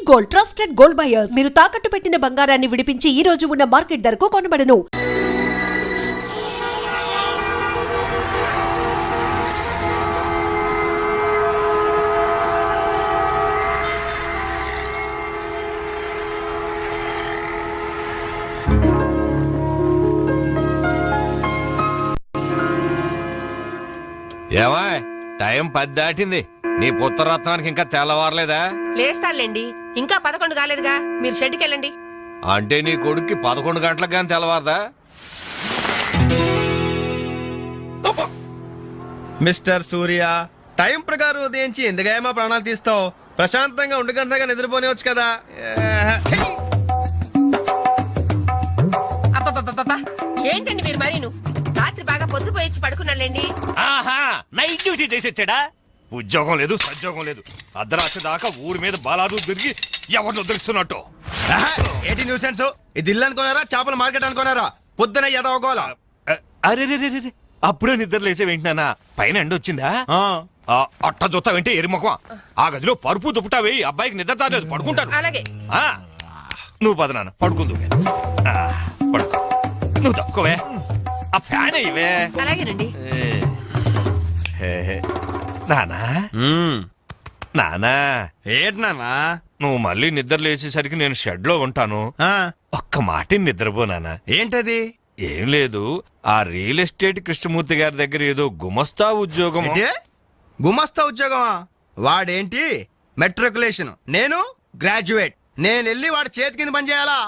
Gold, trusted gold buyers. మీరు తాకట్టు పెట్టిన బంగారాన్ని విడిపించి ఈ రోజు ఉన్న మార్కెట్ ధరకు కొనబడను. ఏమా టైం 10 దాటింది. నీ పుత్రరత్నానికి ఇంకా తెల్లవారలేదా? లేస్తానులేండి, ఇంకా 11 కాలేదుగా. మీరు షెడ్కి వెళ్ళండి. అంటే నీ కొడుక్కి 11 గంటలకు కానీ తెల్లవారదా? మిస్టర్ సూర్య, టైం ప్రకారం ఉదయించి ఎందుకైనా ప్రాణాలు తీస్తావు? ప్రశాంతంగా ఉండగంటగా నిద్రపోనివచ్చు కదా. అబ్బబ్బబ్బబ్బా, ఏంటండి మీరు మరీను? రాత్రి బాగా పొద్దుపోయి పడుకున్నాలేండి. ఆహా, నైట్ డ్యూటీ చేసి వచ్చాడా? ఉద్యోగం లేదు, సద్యోగం లేదు. అర్ధరాత్రి దాకా ఊరి మీద బాలాదు తిరిగి ఎవరిని వదిలిస్తున్నట్టు. ఏంటి న్యూసెన్స్? ఇది ఇల్లు అనుకున్నారా, చేపల మార్కెట్ అనుకున్నారా? పొద్దున ఎదవగోలా. అరే అప్పుడే నిద్ర లేసేవేంటినా? పైన ఎండ వచ్చిందా? అట్ట చూస్తావేంటి ఎరిముఖమా? ఆ గదిలో పరుపు దుప్పటా వేయి. అబ్బాయికి నిద్ర చాలేదు, పడుకుంటాడు. అలాగే. నువ్వు పద నాన్న, పడుకుందు. పడుకో, నువ్వు తక్కువే. ఆ ఫ్యాన్ ఇవే. అలాగేనండి. నానా నానా, ఏంటి నాన్నా? నువ్వు మళ్ళీ నిద్ర లేచేసరికి నేను షెడ్ లో ఉంటాను. ఒక్క మాట నిద్రపోనానా. ఏంటది? ఏం లేదు, ఆ రియల్ ఎస్టేట్ కృష్ణమూర్తి గారి దగ్గర ఏదో గుమస్తా ఉద్యోగం. గుమస్తా ఉద్యోగమా? వాడేంటి మెట్రికులేషన్, నేను గ్రాడ్యుయేట్. నేను వెళ్ళి వాడు చేతి కింద పని చేయాలా?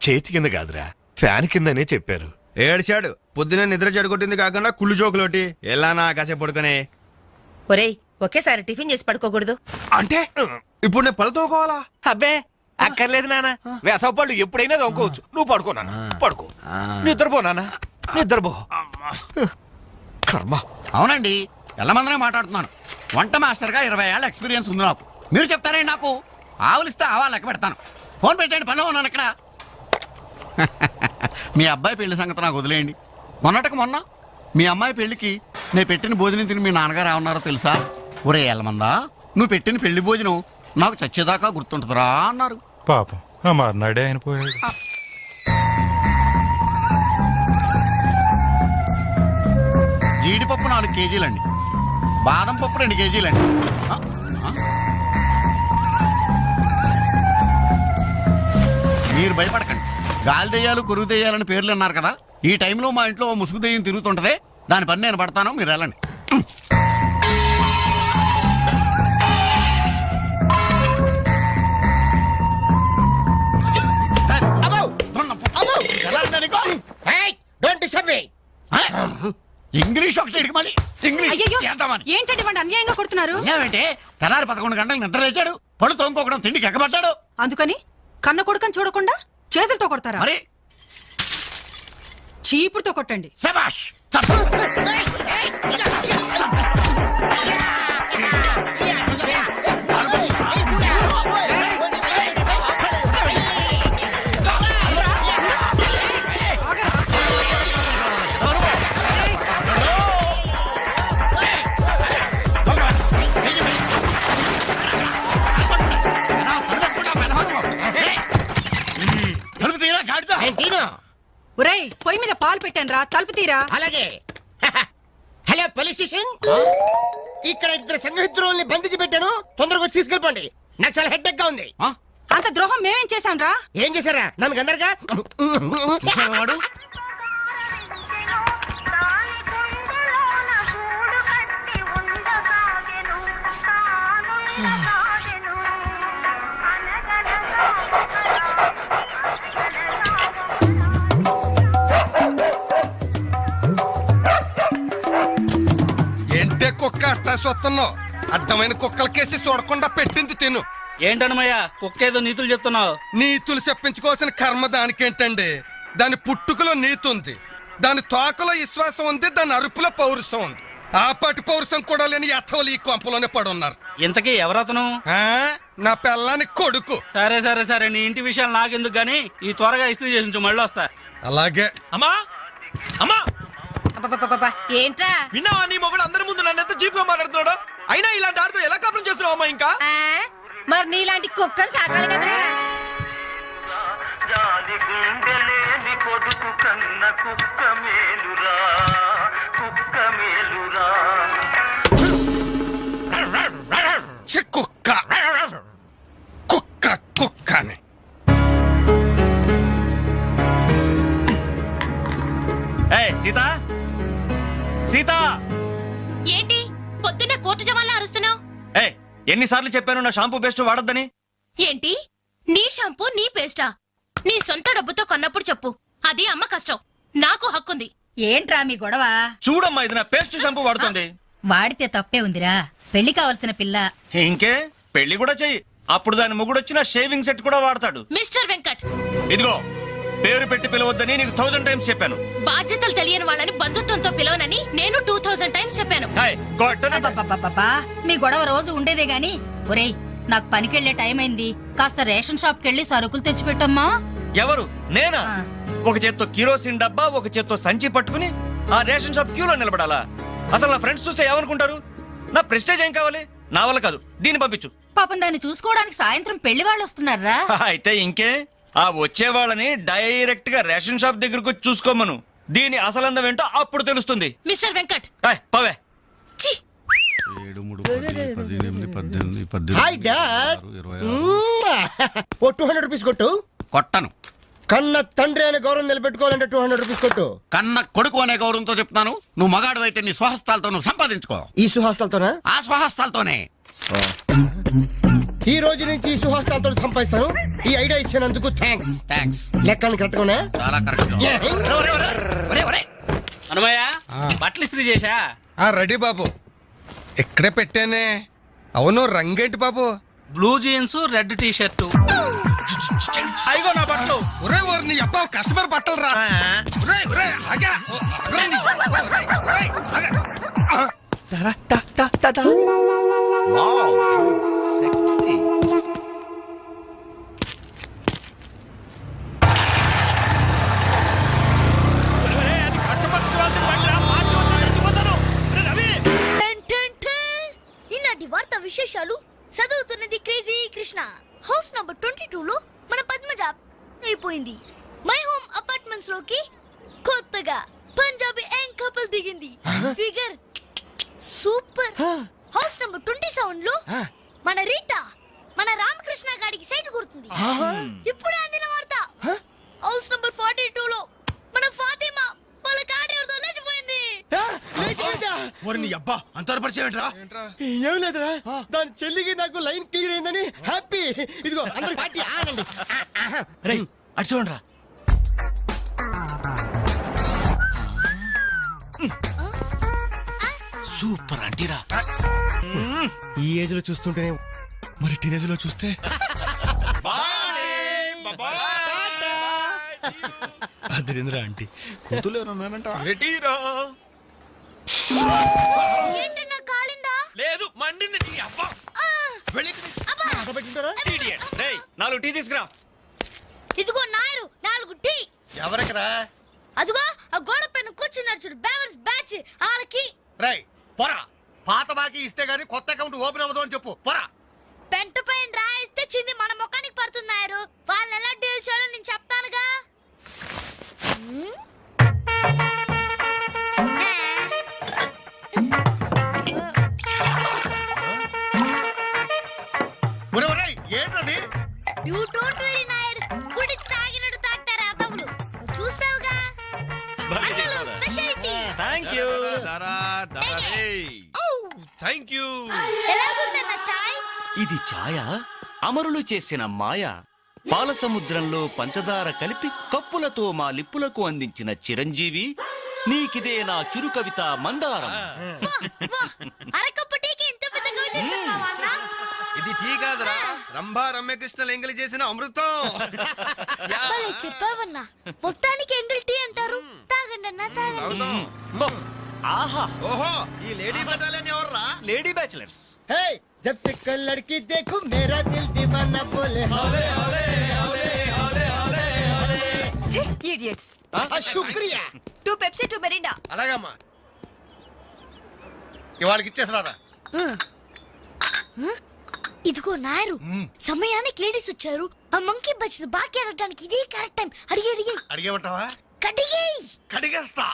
చేతి కింద కాదురా, ఫ్యాన్ కిందనే చెప్పారు. ఏడ్చాడు. పొద్దునే నిద్ర చెడగొట్టింది కాకుండా కుళ్ళు జోకులోటి. ఎలానా కాసేపు పడుకునే. ఒరేయ్, ఒకేసారి టిఫిన్ చేసి పడుకోకూడదు. అంటే ఇప్పుడు నేను పళ్ళతోకోవాలా? అబ్బే అక్కర్లేదు నాన్న, వేసవపళ్ళు ఎప్పుడైనా దొంగకోవచ్చు. నువ్వు పడుకో నాన్న, పడుకో. నిద్రపో నాన్న, నిద్రపో. కర్మ. అవునండి, ఎల్లమందరే మాట్లాడుతున్నాను. వంట మాస్టర్గా 20 ఏళ్ళ ఎక్స్పీరియన్స్ ఉంది నాకు. మీరు చెప్తారండి నాకు? ఆవులిస్తే ఆవా లెక్క పెడతాను. ఫోన్ పెట్టండి, పనిలో ఉన్నాను ఇక్కడ. మీ అబ్బాయి పెళ్లి సంగతి నాకు వదిలేయండి. మొన్నటికి మొన్న మీ అమ్మాయి పెళ్లికి నేను పెట్టిన భోజనం తిని మీ నాన్నగారు ఏమన్నారో తెలుసా? ఒరే ఎల్లమందా, నువ్వు పెట్టిన పెళ్లి భోజనం నాకు చచ్చేదాకా గుర్తుంటుందిరా అన్నారు. పాపం ఆ మర్నాడే ఆయన పోయాడు. జీడిపప్పు 4 కేజీలండి, బాదం పప్పు 2 కేజీలండి. మీరు భయపడకండి. గాలి దెయ్యాలు, కొరుగు దెయ్యాలని పేర్లు అన్నారు కదా. ఈ టైంలో మా ఇంట్లో ముసుగు దెయ్యం తిరుగుతుంటది. దాని పని నేను పడతాను, మీరు వెళ్ళండి. ఇంగ్లీష్ ఒకటి ఇడికి మళ్ళీ ఇంగ్లీష్ ఏంటంటే వాడు అన్యాయంగా కొడుతున్నారు. ఏమంటే తెల్లారి 11 గంటలకు నిద్ర లేచాడు, పళ్ళు తోముకోకడం, తిండికి ఎక్కబడ్డాడు. అందుకని కన్న కొడుకని చూడకుండా చేతులతో కొడతారా? మరి చీపుడుతో కొట్టండి. శభాష్. ఒరేయ్, పొయ్యి మీద పాలు పెట్టాను రా, తలుపు తీరా. అలాగే. హలో పోలీస్ స్టేషన్, ఇక్కడ 2 సంఘహితుల్ని బంధించి పెట్టాను. తొందరగా వచ్చి తీసుకెళ్ళిపోండి. నాకు చాలా హెడ్డెక్ గా ఉంది. అంత ద్రోహం మేమేం చేశాం రా? ఏం చేశారా? నన్ను అందరుగా వాడు ఏంటే కుక్క అట్టా సొత్తున్నావు? అడ్డమైన కుక్కలకేసి చూడకుండా పెట్టింది తిను. ఏంటన్నమయ్యా, కుక్కేదో నీతులు చెప్తున్నావు? నీతులు చెప్పించుకోవాల్సిన కర్మ దానికేంటండి? దాని పుట్టుకలో నీతి ఉంది, దాని తోకలో విశ్వాసం ఉంది, దాని అరుపులో పౌరుషం ఉంది. ఆ పాటి పౌరుషం కూడా లేని యథోలు ఈ కొంపలోనే పడున్నారు. ఇంతకీ ఎవరతను? నా పెళ్ళానికి కొడుకు. సరే సరే సరే, నీ ఇంటి విషయాలు నాకెందుకు గానీ ఈ త్వరగా ఇస్త్రీ చేసి మళ్ళీ వస్తా. అలాగే. అమ్మా అమ్మా, ఏంట్రా? విన్నావా నీ మొగుడు అందరి ముందు నన్ను ఎంత చీప్ గా మాట్లాడుతున్నాడు? అయినా ఇలాంటి ఆడితో ఎలా కాపురం చేస్తున్నావు అమ్మా? ఇంకా మరి నీలాంటి కుక్కను సాకాలి కదరా జాలి గుండెలేని కొడుకు కన్న కుక్క మేలురా కుక్క మేలురా ఛీ, కుక్క కుక్క కుక్కని సీత సీత ఏంటి పొద్దున్న కోర్టు జవాన్లా అరుస్తున్నావు ఎన్నిసార్లు చెప్పాను నా షాంపూ పేస్ట్ వాడొద్దని ఏంటి నీ షాంపూ నీ పేస్టా నీ సొంత డబ్బుతో కొన్నప్పుడు చెప్పు అది అమ్మ కష్టం నాకు హక్కుంది ఏంట్రా మీ గొడవ చూడమ్మా ఇది నా పేస్ట్ షాంపూ వాడుతుంది వాడితే తప్పే ఉందిరా పెళ్లి కావలసిన పిల్ల ఇంకే పెళ్లి కూడా చెయ్యి అప్పుడు దాని మొగుడొచ్చిన షేవింగ్ సెట్ కూడా వాడతాడు మిస్టర్ వెంకట్ ఇదిగో పేరు పెట్టి పిలవద్దని నీకు 1000 టైమ్స్ చెప్పాను బాధ్యతలు తెలియని వాళ్ళని బంధుత్వంతో పిలవనని నేను 2000 టైమ్స్ చెప్పాను హాయ్, కొట్టను. అబ్బబ్బబ్బబ్బా, మీ గొడవ రోజు ఉండేదే గాని ఒరేయ్ నాకు పనికెళ్లే టైం అయింది కాస్త రేషన్ షాప్ కెళ్ళి సరుకులు తెచ్చిపెట్టమ్మా ఎవరు నేనా ఆ. ఒక చేత్తో కిరోసిన్ డబ్బా ఒక చేత్తో సంచి పట్టుకుని ఆ రేషన్ షాప్ క్యూలో నిలబడాలా అసలు నా ఫ్రెండ్స్ చూస్తే ఏమనుకుంటారు నా ప్రెస్టేజ్ ఏం కావాలి నా వల్ల కాదు దీన్ని పంపించు పాపం దాన్ని చూసుకోవడానికి సాయంత్రం పెళ్లి వాళ్ళు వస్తున్నారా అయితే ఇంకే ఆ వచ్చే వాళ్ళని డైరెక్ట్ గా రేషన్ షాప్ దగ్గరకు వచ్చి చూసుకోమను దీని అసలందం ఏంటో అప్పుడు తెలుస్తుంది మిస్టర్ వెంకట్ హాయ్, పవే ఛీ! 7, 3, 10, 18, 18, 18, హాయ్ డాడ్ 26. ఓ 200 రూపీస్ కొట్టు కొట్టను. కన్న తండ్రి అనే గౌరవం నిలబెట్టుకోవాలంటే 200 రూపీస్ కొట్టు కన్న కొడుకు అనే గౌరవంతో చెప్తున్నాను. నువ్వు మగాడు అయితే నీ స్వహస్తాలతో నువ్వు సంపాదించుకో. ఈ సుహాస్తాలతోనా ఆ స్వహస్తాలతోనే. ఈ రోజు నుంచి ఈ సుహాస్తాలతో సంపాదిస్తాను. ఈ ఐడియా ఇచ్చినందుకు థ్యాంక్స్. థ్యాంక్స్. లెక్కలు కరెక్ట్గానే చాలా కరెక్ట్. అనుమయ్య బట్టలు ఇస్త్రీ చేశా రెడీ బాబు ఇక్కడే పెట్టానే. అవును రంగేంటి బాబు? Blue jeans red T shirt అయిగో నా బట్టలు ఒరే ఓరి నీ అబ్బా కస్టమర్ బట్టలు రా. ఒరేయ్, ఒరేయ్, ఆగా. ఒరేయ్ నీ- ఒరేయ్, ఒరేయ్, ఆగా. ఈనాటి వార్త విశేషాలు చదువుతున్నది క్రేజీ కృష్ణ. హౌస్ నంబర్ 22 లో మన పద్మజ అయిపోయింది. మై హోమ్ అపార్ట్మెంట్స్ లోకి కొత్తగా పంజాబీ యాంగ్ కపుల్ దిగింది. Figure super. హౌస్ నంబర్ 27 లో మన రీటా మన రామకృష్ణ గాడికి సైట్ కొడుతుంది. ఇప్పుడే అందిన వార్త హౌస్ నంబర్ 42 లో మన ఫాతిమా వాళ్ళ కాడేరుతో లేచిపోయింది. అబ్బా అంత పరిచయం ఏంట్రా? ఏం లేదురా, దాని చెల్లికి నాకు లైన్ క్లియర్ అయిందని హ్యాపీ. ఇదిగో అందరికి పార్టీ ఆనండి. రేయ్ అటు చూడరా సూపర్ అంటీరా. ఈ ఏజ్ లో చూస్తుంటే మరి టీనేజ్ లో చూస్తే అదిరింద్రా ఆంటీ కూతురు ఎవరన్నారంట. ఏంటన్నా కాలిందా? లేదు మండింది నీ అబ్బా. Idiot. రేయ్ 4 టీ తీసుకురా ఇదిగో నాయరు 4 టీ. ఎవరికరా? అదిగో ఆ గోడ పైన కూర్చున్నాడు చూడు బేవర్స్ బ్యాచ్ వాళ్ళకి. రై పోరా, పాత బాకీ ఇస్తే గానీ కొత్త అకౌంట్ ఓపెన్ అవ్వదు అని చెప్పు. పోరా. పెంట పైన రాయిస్తే చింది మన ముఖానికి పడుతున్నారు. వాళ్ళని ఎలా డీల్ చేయాలో నేను చెప్తానుగా. ఏంటది? You don't worry Nair. గుడి తాగినట్టు తాగుతారు అదవులు. చూస్తావుగా అన్నలు స్పెషాలిటీ. Thank you thank you. ఎలాగుందన్న చాయ్? ఇది ఛాయ అమరులు చేసిన మాయ పాల సముద్రంలో పంచదార కలిపి కప్పులతో మా లిప్పులకు అందించిన చిరంజీవి నీకిదే నా చురు కవిత మందారం. అరకప్పు టీకి ఇంత పెద్ద కవిత చెప్పావా అన్న? ఇది టీ కాదురా, రంభా రమ్యకృష్ణ ఎంగిలి చేసిన అమృతం. భలే చెప్పావన్నా. మొత్తానికి ఎంగిల్ టీ అంటారు. తాగండి అన్న తాగండి. తాగుదాం. ఆహా ఓహో ఈ లేడీ బటాలియన్ ఎవర్రా? Lady bachelors. हे जब से कल लड़की देखूं मेरा दिल दीवाना बोले ఇడియట్స్. శుక్రియా. 2 Pepsi 2 Mirinda. అలాగమ్మా ఇవాళకి ఇచ్చేసినారా? ఇదిగో నాయరు సమయానికి లేడీస్ వచ్చారు. ఆ మంకీ బచ్చిన బాకీ అడగడానికి ఇదే కరెక్ట్ టైం. అడిగి అడిగి అడిగేమంటావా? కడిగేయ్. కడిగేస్తా.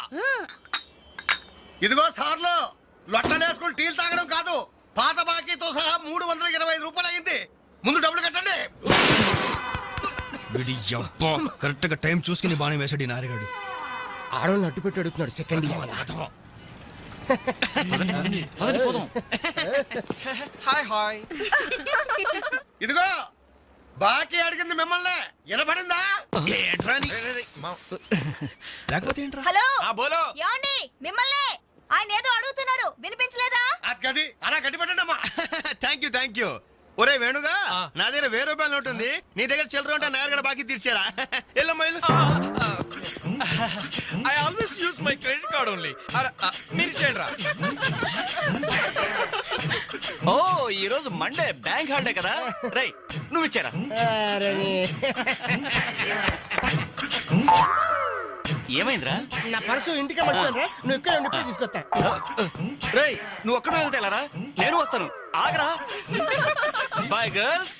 ఇదిగో సార్లు, లొట్టలేసుకుని టీలు తాగడం కాదు, పాత బాకీతో సహా 325 రూపాయలు అయింది. ముందు డబ్బులు కట్టండి. కరెక్ట్ గా టైం చూసుకుని బాగానే వేసాడు ఈ నారిగాడు. ఆడవాళ్ళని అడ్డు పెట్టి అడుగుతున్నాడు. Second hi hi. ఇదిగో బాకీ అడిగింది మిమ్మల్ని, వినపడిందా? లేకపోతే ఏంట్రా? హలో బోలో. ఏమండి మిమ్మల్ని ఆయన ఏదో అడుగుతున్నారు, వినిపించలేదా? గది అలా గట్టి పెట్టండి అమ్మా. Thank you. ఒరే వేణుగా, నా దగ్గర 1000 రూపాయలు నోటు ఉంది, నీ దగ్గర చిల్లర ఉంటే నాయర్ బాకీ తీర్చారా? ఎల్లమ్మా I always use my credit card only. మీరు చేయండి రా. ఓ ఈ రోజు మండే, బ్యాంక్ హాలిడే కదా. రై నువ్వు ఇచ్చారా? ఏమైందిరా? నా పర్సు ఇంటికి పట్టుకోరా, నువ్వు ఇక్కడ ఉండి తీసుకొస్తా. రేయ్ నువ్వు ఒక్కడే వెళ్తే ఎలారా? నేను వస్తాను, ఆగరా. Boy girls.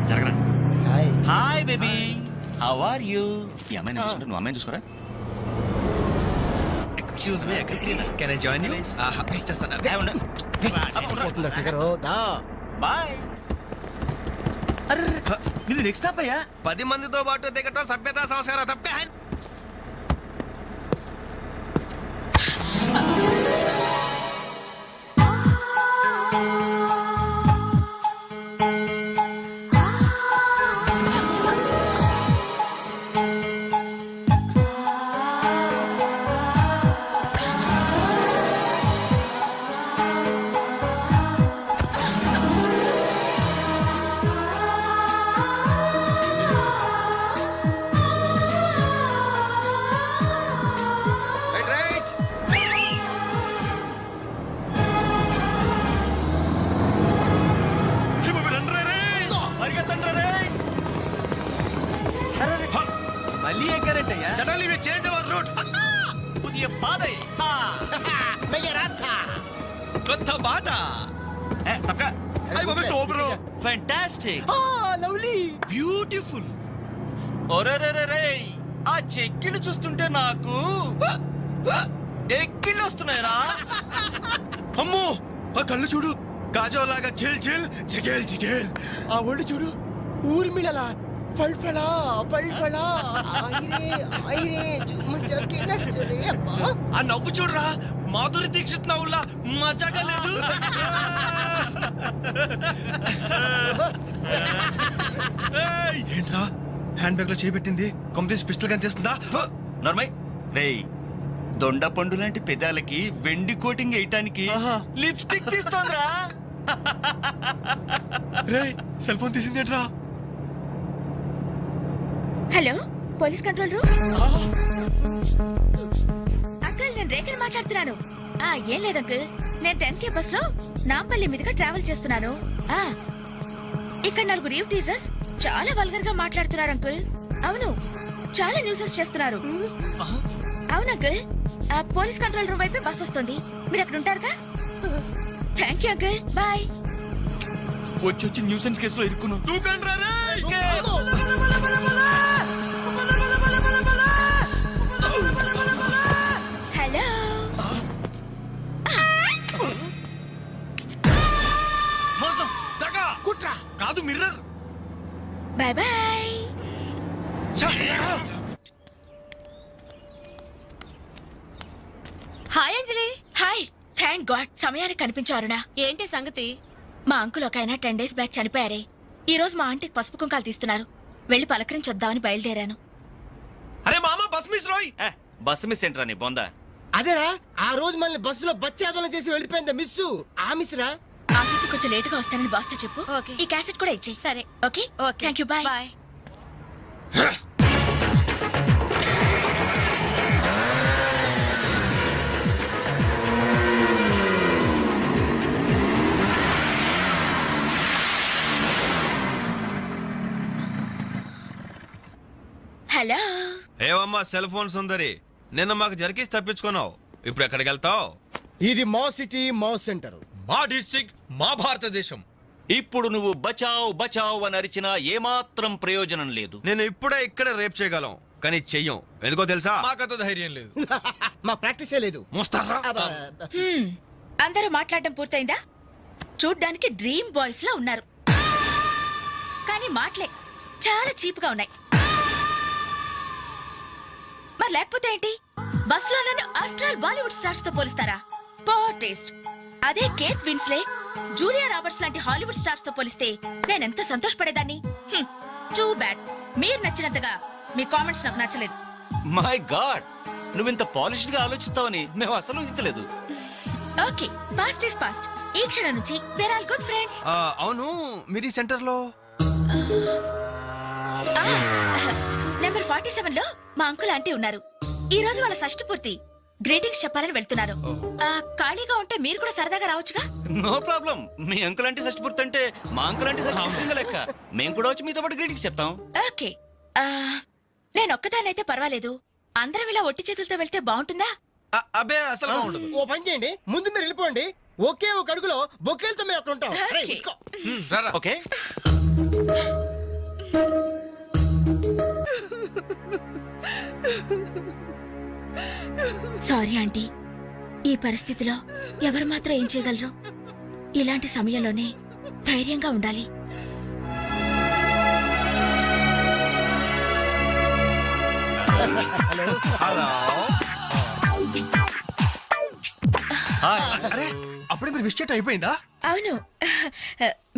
జరగరా. Hi baby, how are you? ఈ అమ్మాయిని చూసుకుంటే నువ్వు అమ్మాయిని చూసుకోరా. Excuse me, can I join you? చేస్తాను. పోతుందా ఫిగర్? దా బాయ్. ఇది నెక్స్ట్ స్టాప్ అయ్యా. 10 మందితో పాటు దిగటం సభ్యత సంస్కారం తప్పే. మళ్ళీ ఎక్కారంటే suddenly we change our route. పుదియ పాదే కొత్త బాట. Fantastic, lovely, beautiful. ఒరేరేరే, ఆ చెక్కిళ్ళు చూస్తుంటే నాకు ఎక్కిళ్ళు వస్తున్నాయరా. అమ్మో ఆ కళ్ళు చూడు, కాజోలాగా చిల్ చిల్ జిగేల్ జిగేల్. ఆ ఒళ్ళు చూడు, ఊర్మిళలా ఫల్ఫలా ఫల్ఫలా. ఐరే ఐరే జుమ్మ జకి నచ్చరే అమ్మా. ఆ నవ్వు చూడరా, మాధురి దీక్షిత్ నవ్వులా మజాగా లేదు. ఏంట్రా హ్యాండ్ బ్యాగ్ లో చేపెట్టింది? కొమ్మతీసి పిస్టల్ కనిపిస్తుందా? నర్మయ్ రేయ్, దొండ పండు లాంటి పెదాలకి వెండి కోటింగ్ వేయటానికి లిప్స్టిక్ తీస్తోందిరా. రేయ్ సెల్ ఫోన్ తీసింది ఏంట్రా? Hello, police control room. Uncle, నేను రేఖని మాట్లాడుతున్నాను. ఏం లేదు అంకుల్, నేను 10K బస్ లో నాంపల్లి మీదుగా ట్రావెల్ చేస్తున్నాను. ఇక్కడ 4 రీవ్ టీజర్స్ చాలా వల్గర్ గా మాట్లాడుతున్నారు అంకుల్. అవును, చాలా న్యూసెస్ చేస్తున్నారు. అవును అంకుల్, పోలీస్ కంట్రోల్ రూమ్ వైపే బస్ వస్తుంది. మీరు అక్కడ ఉంటారుగా? Thank you uncle, bye. వచ్చి న్యూసెన్స్ కేసులో ఇరుక్కున్నావు. హలో, మోసం, దగా, కుట్ర కాదు, mirror. Bye bye. Hi Anjali. Hi, thank God సమయానికి కనిపించారునా. ఏంటి సంగతి? మా అంకుల్ ఒక ఆయన 10 days బ్యాక్ చనిపోయారే. ఈ రోజు మా ఆంటీకి పసుపు కుంకాలు తీస్తున్నారు. వెళ్ళి పలకరించొద్దామని బయలుదేరాను. అరే మామ, బస్ మిస్ రోయ్. బస్సు మిస్ ఏంట్రా నీ బొందా? అదేరా, ఆ రోజు మనల్ని బస్సులో బచ్చాదోళన చేసి వెళ్ళిపోయింది మిస్. ఆ మిస్ రా. ఆఫీస్ కొంచెం లేటుగా వస్తానని బాస్తో చెప్పు. ఈ క్యాసెట్ కూడా ఇచ్చేయి. సరే. Okay, thank you, bye. Hello. ఏవమ్మా సెల్ ఫోన్ సుందరి, నిన్న మాకు జరికేసి తప్పించుకున్నావు, ఇప్పుడు ఎక్కడికి వెళ్తావు? ఇది మా సిటీ మా సెంటర్. మా డిస్ట్రిక్ట్ మా భారతదేశం. ఇప్పుడు నువ్వు బచావ్ బచావ్ అని అరిచినా ఏమాత్రం ప్రయోజనం లేదు. నేను ఇప్పుడే ఇక్కడ రేప్ చేయగలం కానీ చెయ్యం. ఎందుకో తెలుసా? మాకంత ధైర్యం లేదు. మా ప్రాక్టీసే లేదు. మోస్తారా? అందరూ మాట్లాడడం పూర్తయిందా? చూడ్డానికి డ్రీమ్ బాయ్స్ లా ఉన్నారు, కానీ మాటలే చాలా చీప్ గా ఉన్నాయి. మరి లేకపోతే ఏంటి? బస్సులో నన్ను ఆఫ్టర్ ఆల్ బాలీవుడ్ స్టార్స్ తో పోలిస్తారా? Poor taste. అదే కేత్ విన్స్లే, జూలియా రాబర్ట్స్ లాంటి హాలీవుడ్ స్టార్స్ తో పోలిస్తే నేనెంత సంతోషపడేదాన్ని. Too bad. మీరు నచ్చినంతగా మీ కామెంట్స్ నాకు నచ్చలేదు. మై గాడ్, నువ్వింత పాలిష్డ్ గా ఆలోచిస్తావని మేము అసలు ఊహించలేదు. Okay, past is past. ఈ క్షణం నుంచి వేర్ ఆల్ గుడ్ ఫ్రెండ్స్. అవును, మీరు సెంటర్ లో నెంబర్ 47 లో మా అంకుల్ ఆంటీ ఉన్నారు. ఈ రోజు వాళ్ళ షష్ఠి పూర్తి. గ్రీటింగ్స్ చెప్పాలని వెళ్తున్నారు. ఖాళీగా ఉంటే మీరు కూడా సరదాగా రావచ్చుగా. No problem. మీ అంకుల్ అంటే షష్టిపూర్తి అంటే మా అంకుల్ అంటే షష్టిపూర్తి లెక్క. మేము కూడా వచ్చి మీతో పాటు గ్రీటింగ్స్ చెప్తాం. ఓకే, నేను ఒక్కదానైతే పర్వాలేదు. అందరం ఇలా ఒట్టి చేతులతో వెళ్తే బాగుంటుందా? అబ్బే అసలు బాగుండదు. ఓ పని చేయండి, ముందు మీరు వెళ్ళిపోండి. ఒకే ఒక అడుగులో బొక్కేలతో మేము అక్కడ ఉంటాం. రేయ్, ఓకే. ఉస్కో. రారా. ఓకే, సారీ ఆంటీ, ఈ పరిస్థితిలో ఎవరు మాత్రం ఏం చేయగలరు? ఇలాంటి సమయంలోనే ధైర్యంగా ఉండాలి. అరే అప్పుడే మీరు విష్ అయిపోయిందా? అవును,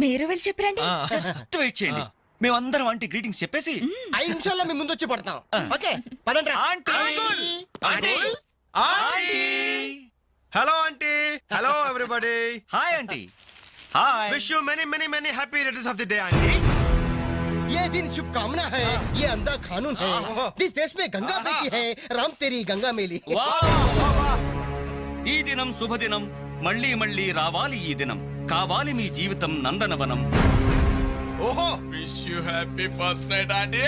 మీరు వెళ్ళి చెప్పరండి. జస్ట్ వెయిట్ చేయండి. మేమందరం ఆంటీ గ్రీటింగ్స్ చెప్పేసి 5 నిమిషాల్లో మేము ముందు వచ్చి పడతాం. ఓకే, పదండి. Aunty aunty aunty hello aunty. Hello everybody. Hi aunty. Hi. Wish you many many many happy returns of the day aunty. ये दिन शुभकामना है, ये अंधा कानून है. जिस देश में गंगा बहती है, राम तेरी गंगा मेली. ఈ దినం శుభదినం. మళ్ళీ మళ్ళీ రావాలి ఈ దినం. కావాలి మీ జీవితం నందనవనం. ఓహో, wish you happy first night aunty.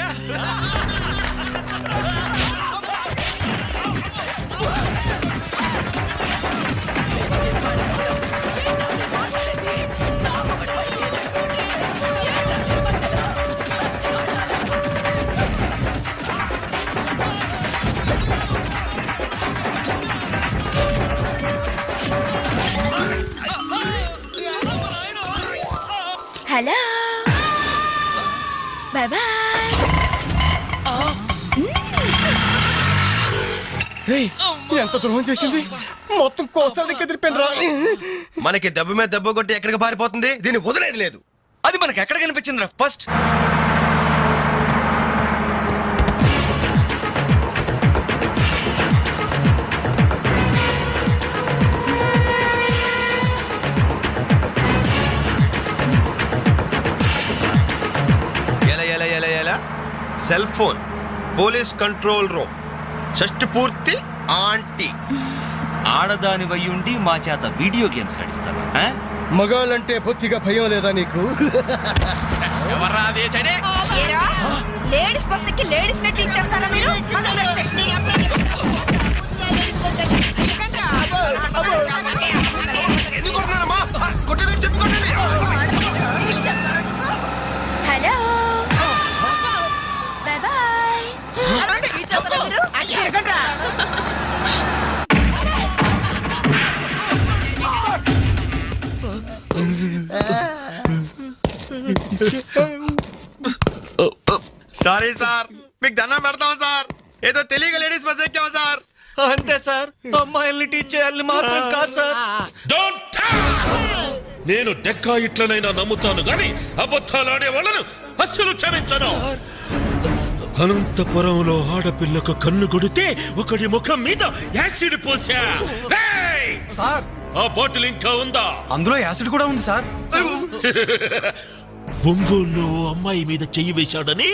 Hello, bye bye. ఎంత ద్రోహం చేసింది, మొత్తం కోసాలు కదిలిపోయినరా. మనకి దెబ్బ మీద దెబ్బ కొట్టి ఎక్కడికి పారిపోతుంది, దీన్ని వదిలేదు లేదు. అది మనకు ఎక్కడ కనిపించిందిరా first? Cell phone, police control room, షష్టి పూర్తి ఆంటీ. ఆడదాని వయ్యుండి మా చేత వీడియో గేమ్స్ ఆడిస్తావా? మగాళ్ళంటే బొత్తిగా భయం లేదా నీకు? ఎవర్రా అదే చదే? లేడీస్ బస్ ఎక్కి లేడీస్ నెట్ ఇచ్చేస్తారా మీరు? Hello, bye bye. Sorry sir, మీకు దండం పెడతాం సార్. ఏదో తెలియక లేడీస్ బస్ ఎక్కాం సార్. అంతే సార్, అమ్మాయిల్ని టీచ్ చేయాలని మాత్రం కాదు సార్. నేను డెక్కా ఇట్లనైనా నమ్ముతాను గాని అబద్ధాలాడే వాళ్ళను అస్సలు క్షమించను. అనంతపురంలో ఆడపిల్లకు కన్ను కొడితే ఒకడి ముఖం మీద యాసిడ్ పోసా. సార్, ఆ బాటిల్ ఇంకా ఉందా? అందులో యాసిడ్ కూడా ఉంది సార్. ఒంగోలులో అమ్మాయి మీద చెయ్యి వేశాడని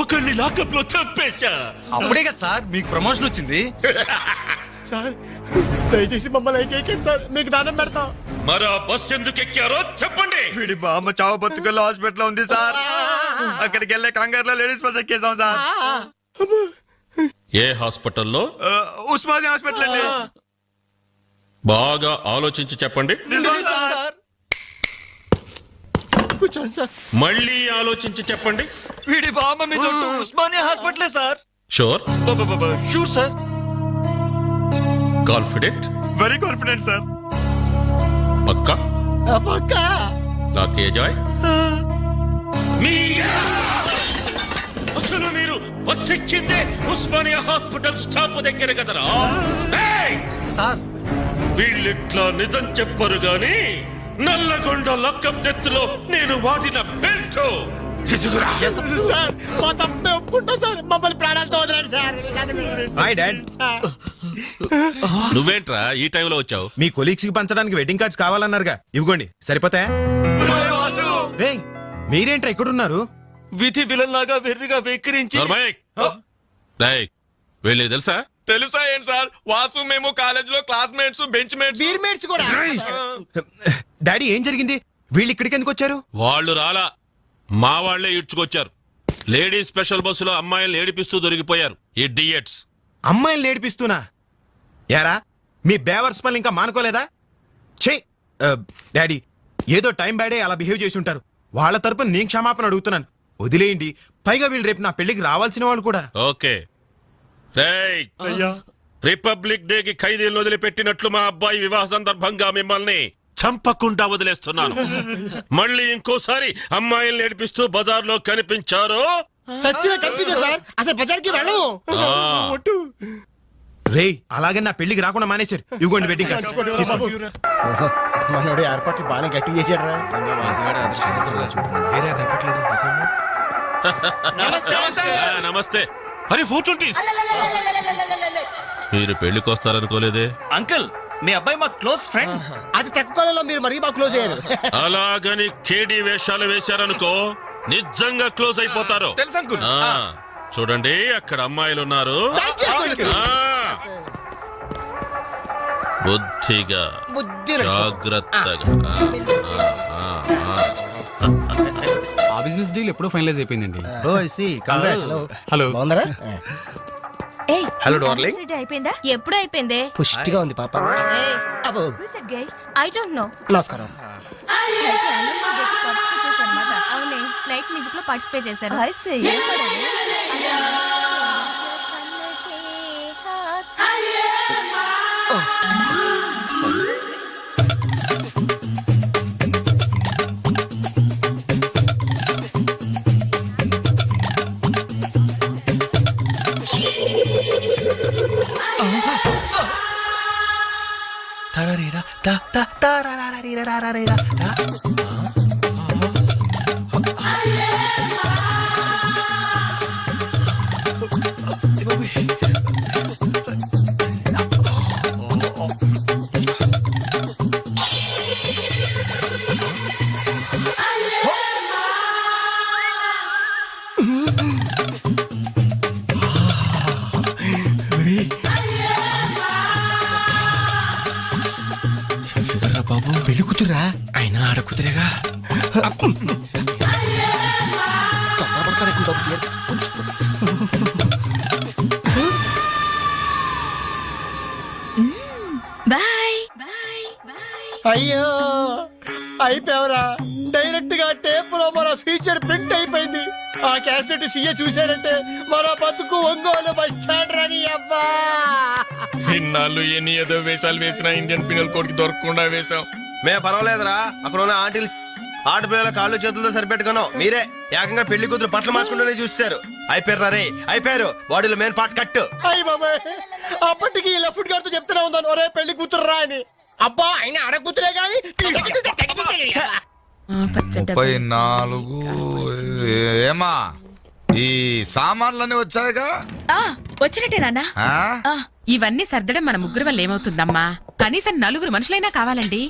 ఒకరిని లాకప్ లో చంపేశా. అప్పుడే కదా సార్ మీకు ప్రమోషన్ వచ్చింది. సార్ దయచేసి మమ్మల్ని చేయకండి సార్, మీకు దానం పెడతాం. మరి ఆ బస్ ఎందుకు ఎక్కారో చెప్పండి. వీడి బామ్మ చావు బతుకల్లో హాస్పిటల్ ఉంది సార్. అక్కడికి వెళ్ళే కంగారులో లేడీస్ బస్ ఎక్కేసాం సార్. ఏ హాస్పిటల్లో? ఉస్మానియా హాస్పిటల్ అండి. బాగా ఆలోచించి చెప్పండి. కూర్చోండి సార్. మళ్ళీ ఆలోచించి చెప్పండి. వీడి బామ్మ మీద ఉస్మానియా హాస్పిటలే sir. Sure? Sure sir. Confident? Very confident sir. పక్కా? పక్కా. లాకే జాయ్. అసలు మీరు బస్ ఎక్కిందే ఉస్మానియా హాస్పిటల్ స్టాప్ దగ్గర కదరా? సార్ వీళ్ళిట్లా నిజం చెప్పరు గాని నల్లగొండ లక్కప్ నెత్తులో నేను వాడిన బెల్ట్ తీసుకురా. సార్ మా తప్పే ఒప్పుకుంటా సార్, మమ్మల్ని ప్రాణాలతో వదలండి సార్. Hi dad. నువ్వేంట్రా ఈ టైంలో వచ్చావు? మీ కొలీగ్స్ కి పంచడానికి వెడ్డింగ్ కార్డ్స్ కావాలన్నారుగా, ఇవ్వండి సరిపోతాయా? రేయ్ మీరేంట్రా ఇక్కడున్నారు? విధి విలన్ లాగా వెర్రిగా వెక్కిరించి. వీళ్ళకి తెలుసా? తెలుసా ఏంటి సార్? వాసు మేము కాలేజ్ లో క్లాస్మేట్స్, బెంచ్ మేట్స్. బీర్మేట్స్ కూడా. డాడీ ఏం జరిగింది? వీళ్ళు ఇక్కడికి ఎందుకు వచ్చారు? వాళ్ళు రాలా, మా వాళ్లే ఇడ్చుకొచ్చారు. లేడీస్ స్పెషల్ బస్సులో అమ్మాయిలు ఏడిపిస్తూ దొరికిపోయారు ఈ డియట్స్. అమ్మాయిని నేర్పిస్తున్నా యారా? మీ బేవర్స్ పనులు ఇంకా మానుకోలేదా? ఛే డాడీ, ఏదో టైం బ్యాడే అలా బిహేవ్ చేసి ఉంటారు. వాళ్ళ తరపున నేను క్షమాపణ అడుగుతున్నాను, వదిలేయండి. పైగా వీళ్ళు రేపు నా పెళ్లికి రావాల్సిన వాళ్ళు కూడా. ఓకే రేయ్, రిపబ్లిక్ డే కి ఖైదీలను వదిలిపెట్టినట్లు మా అబ్బాయి వివాహ సందర్భంగా మిమ్మల్ని చంపకుండా వదిలేస్తున్నాను. మళ్ళీ ఇంకోసారి అమ్మాయిలు నేర్పిస్తూ బజార్లో కనిపించారు సచ్చిగా కనిపించదు సార్, అసలు బజార్కి వెళ్ళము. రేయ్ అలాగే నా పెళ్లికి రాకుండా మానేశారు. ఇవ్వండి వెడ్డింగ్ కార్డ్స్. మనోడు ఏర్పాట్లు బాగానే గట్టి చేశాడు రా. నమస్తే. అరే 420s. మీరు పెళ్లికి వస్తారనుకోలేదే. అంకుల్ మీ అబ్బాయి మా క్లోజ్ ఫ్రెండ్. అది తక్కువ కాలంలో మీరు మరీ బాగా క్లోజ్ అయ్యారు. అలాగని కేడి వేషాలు వేశారనుకో నిజంగా క్లోజ్ అయిపోతారు. తెలుసు అంకుల్. చూడండి అక్కడ అమ్మాయిలు ఉన్నారు. బుద్ధిగా జాగ్రత్తగా. ఆ బిజినెస్ డీల్ ఎప్పుడో ఫైనలైజ్ అయిపోయిందండి. హలో బాగున్నారా? Hello darling. అయిపోయిందా? ఎప్పుడు అయిపోయింది? పుష్టిగా ఉంది పాప. అబ్బో ఐ డోంట్ నో. నమస్కారం. అవునే, లైట్ మ్యూజిక్ లో పార్టిసిపేట్ చేశారు. బాబు పెళ్లి కూతురా? అయినా ఆడ కూతురేగా. బాయ్. అయ్యో అయిపోయావరా. డైరెక్ట్ గా టేప్ లో మన ఫీచర్ ప్రింట్ అయిపోయింది. ఆ క్యాసెట్ సీఏ చూశాడంటే మన బతుకు ఒంగోలు బస్ స్టాండ్ రాని. అబ్బా ఇన్నాళ్ళు ఎన్ని ఏదో వేషాలు వేసినా ఇండియన్ పీనల్ కోడ్ కి దొరకకుండా వేశాం. మే పర్వాలేదురా, అక్కడ ఉన్న ఆంటీలు ఆడపిల్లల కాళ్ళు చేతులతో సరిపెట్టుకున్నాం. మీరే ఏకంగా పెళ్లి కూతురు బట్టలు మార్చుకుంటూనే చూస్తారు. అయిపోయారు రే, అయిపోయారు. బాడీలో మెయిన్ పార్ట్ కట్టు. అయ్యి బాబాయ్, అప్పటికి లెఫ్ట్ గారితో చెప్తూనే ఉన్నాను, ఒరే పెళ్లి కూతురు రా అని. అబ్బా ఆయన ఆడ కూతురే కానీ 34. ఏమా ఈ సామాన్లన్నీ వచ్చాయిగా? వచ్చినట్టే నాన్న. ఇవన్నీ సర్దడం మన ముగ్గురు వల్ల ఏమవుతుందమ్మా? కనీసం 4 మనుషులైనా కావాలండి.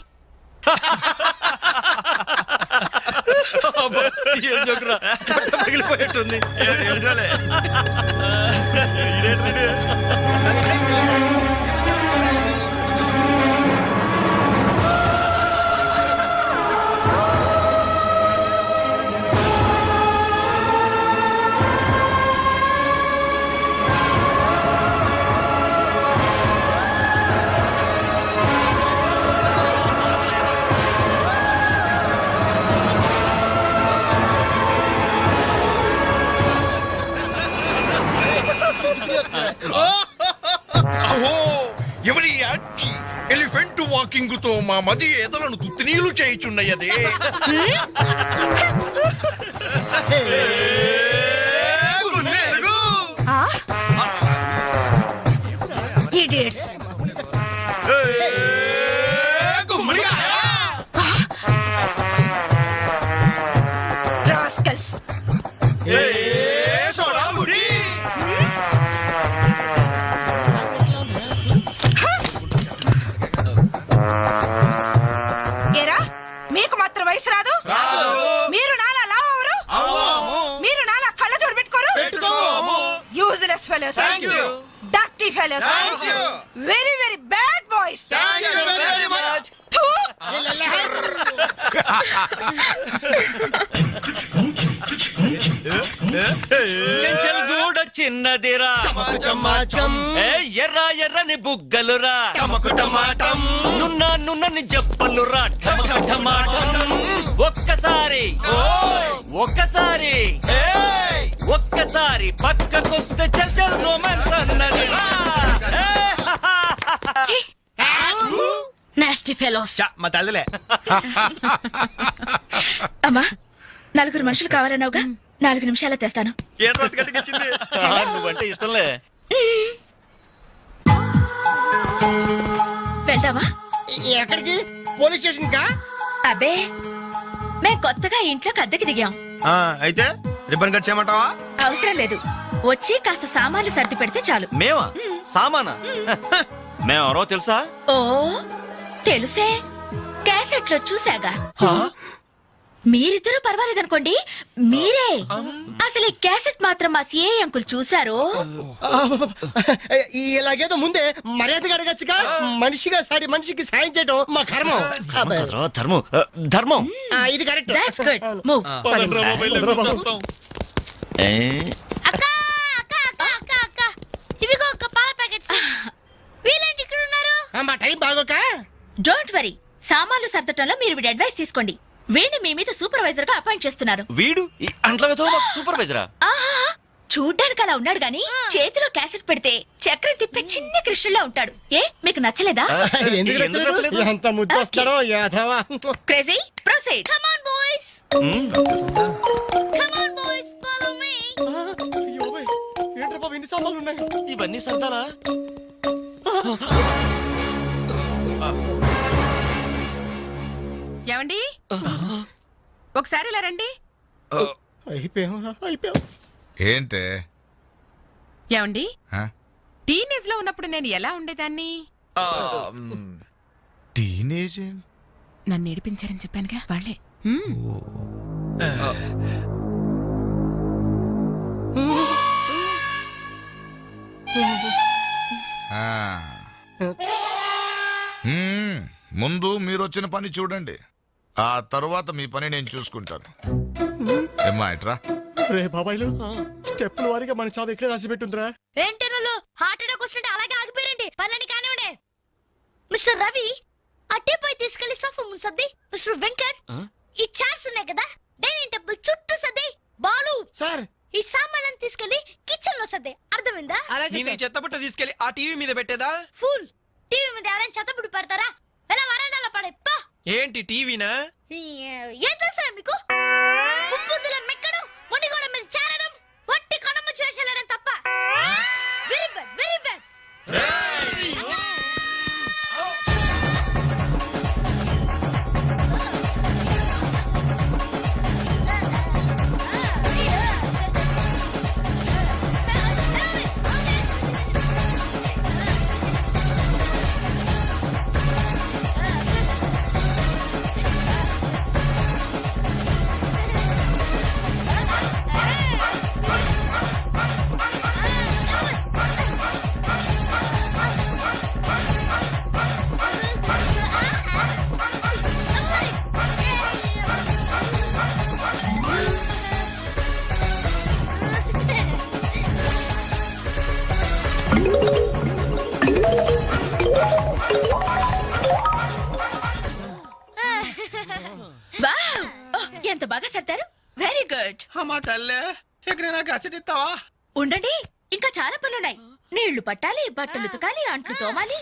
పగిలిపోయేట్టుంది. టాకింగ్ తో మా మది ఎదలను తుత్తినీలు చేయుచున్నయ్యదే ఇడియట్స్. రాస్కల్స్. ఏరా మీకు మాత్రం వయసు రాదు? మీరు నాలా లావరు? మీరు నాలా కళ్ళజోడు పెట్టుకోరు? Useless fellows, dirty fellows, very very bad boys. Chenchal గూడ చిన్నదిరా ఎర్ర ఎర్రని బుగ్గలురా నున్న నున్నని చెప్పలురా ఒక్కసారి ఒక్కసారి ఒక్కసారి పక్కకొస్తే చల్ రొమాన్స్ అన్నదిరా నాస్టీ ఫెలోస్. మా తల్లిలే అమ్మా, 4 మనుషులు కావాలన్నావుగా, 4 నిమిషాల్లో తెస్తాను. నువ్వంటే ఇష్టంలే. వెళ్దామా? ఎక్కడికి? పోలీస్ స్టేషన్ కా? అబ్బే, మేం కొత్తగా ఇంట్లోకి అద్దెకి దిగాం. అయితే రిబ్బన్ కట్ చేయమంటావా? అవసరం లేదు, వచ్చి కాస్త సామాన్లు సర్ది పెడితే చాలు. మేమా? సామానా? మేమెవరో తెలుసా? ఓ తెలుసే, క్యాసెట్లో చూసాగా. మీరిద్దరూ పర్వాలేదనుకోండి, మీరే అసలు ఈ క్యాసెట్ మాత్రం మా సిఐ అంకుల్ చూశారు. ఇలాగేదో ముందే మర్యాదగా అడగచ్చుగా. మనిషిగా సాటి మనిషికి సాయం చేయడం మా కర్మం. ధర్మం ధర్మం. ఇది కరెక్ట్. That's good. మూవ్. అక్క అక్క అక్క అక్క అక్క ఇవిగో ఒక పాల ప్యాకెట్స్. వీళ్ళేంటి ఇక్కడ ఉన్నారు? మా టైం బాగోక. డోంట్ వరీ, సామాన్లు సర్దటంలో మీరు వీడి అడ్వైస్ తీసుకోండి. వీడిని మీ మీద సూపర్వైజర్ గా అపాయింట్ చేస్తున్నారు. వీడు అంట్లతో సూపర్వైజరా? ఆహా, చూడ్డానికి అలా ఉన్నాడు గాని చేతిలో క్యాసెట్ పెడితే చక్రం తిప్పే చిన్న కృష్ణులా ఉంటాడు. ఏ మీకు నచ్చలేదా? ఎందుకు నచ్చలేదు? ఎంత ముద్దు వస్తాడో యాదవా. Crazy, proceed. Come on boys, come on boys, follow me. ఏంట్రా బాబు ఇన్ని సామాన్లు ఉన్నాయి? ఇవన్నీ సర్దాలా? ఏమండి, ఒకసారి ఇలా రండి. అయిపోయాం. ఏంటే ఏమండి, ఆ? టీనేజ్ లో ఉన్నప్పుడు నేను ఎలా ఉండేదాన్ని? టీనేజ్ నన్ను ఏడిపించారని చెప్పానుగా, వాళ్ళే. ముందు మీరు వచ్చిన పని చూడండి, ఆ తరువాత మీ పని నేను చూసుకుంటాను. ఏమ్మా ఇట్రా. రే బాబాయ్లు, స్టెప్పుల వారిగా మన చావు ఎక్కడ రాసి పెట్టుందిరా? ఏంటనలు హార్ట్ అటాక్ వస్తుంటే అలాగే ఆగిపోయారండి. పనులని కానివ్వండి. మిస్టర్ రవి, అట్టేపై తీసుకెళ్లి సోఫా ముందు సర్ది. మిస్టర్ వెంకట్, ఈ చైర్స్ ఉన్నాయి కదా, డైనింగ్ టేబుల్ చుట్టూ సర్ది. బాలు సార్, ఈ సామాన్లను తీసుకెళ్లి కిచెన్ లో సర్ది. అర్థమైందా? చెత్తబుట్ట తీసుకెళ్లి ఆ టీవీ మీద పెట్టేదా? ఫుల్ టీవీ మీద ఎవరైనా చెత్తబుడి పడతారా? ఎలా వరండాలో పడే పా. ఏంటి టీవీనా? ఏం తెలుసా మీకు? ముప్పుద్దుల మెక్కడం, మునిగోడ మీద చేరడం, వట్టి కణమ్మ చేసేయడం తప్ప. Very bad, very bad. Wow, ఎంత బాగా సర్దారు. Very good. అమ్మా తల్లే, ఎక్కడైనా కసెట్ ఇస్తావా? ఉండండి, ఇంకా చాలా పనులున్నాయి. నీళ్లు పట్టాలి, బట్టలు ఉతకాలి, అంట్లు తోమాలి.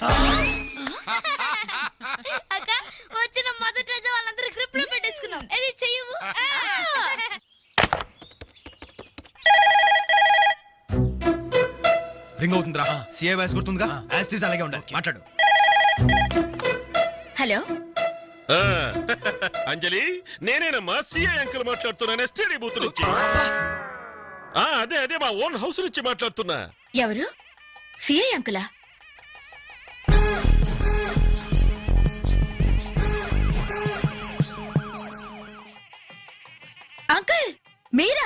రింగ్ అవుతుందిరా సిఏ వాయిస్ గుర్తుందిగా యాస్టీస్ అలాగే ఉండాలి మాట్లాడు. హలో ఆ, అంజలి నేనేనమ్మా సిఐ అంకుల్ మాట్లాడుతున్నాను ఎస్టీడీ బూత్ నుంచి. అదే మా ఓన్ హౌస్ నుంచి మాట్లాడుతున్నా. ఎవరు సిఐ అంకులా? అంకుల్ మీరా?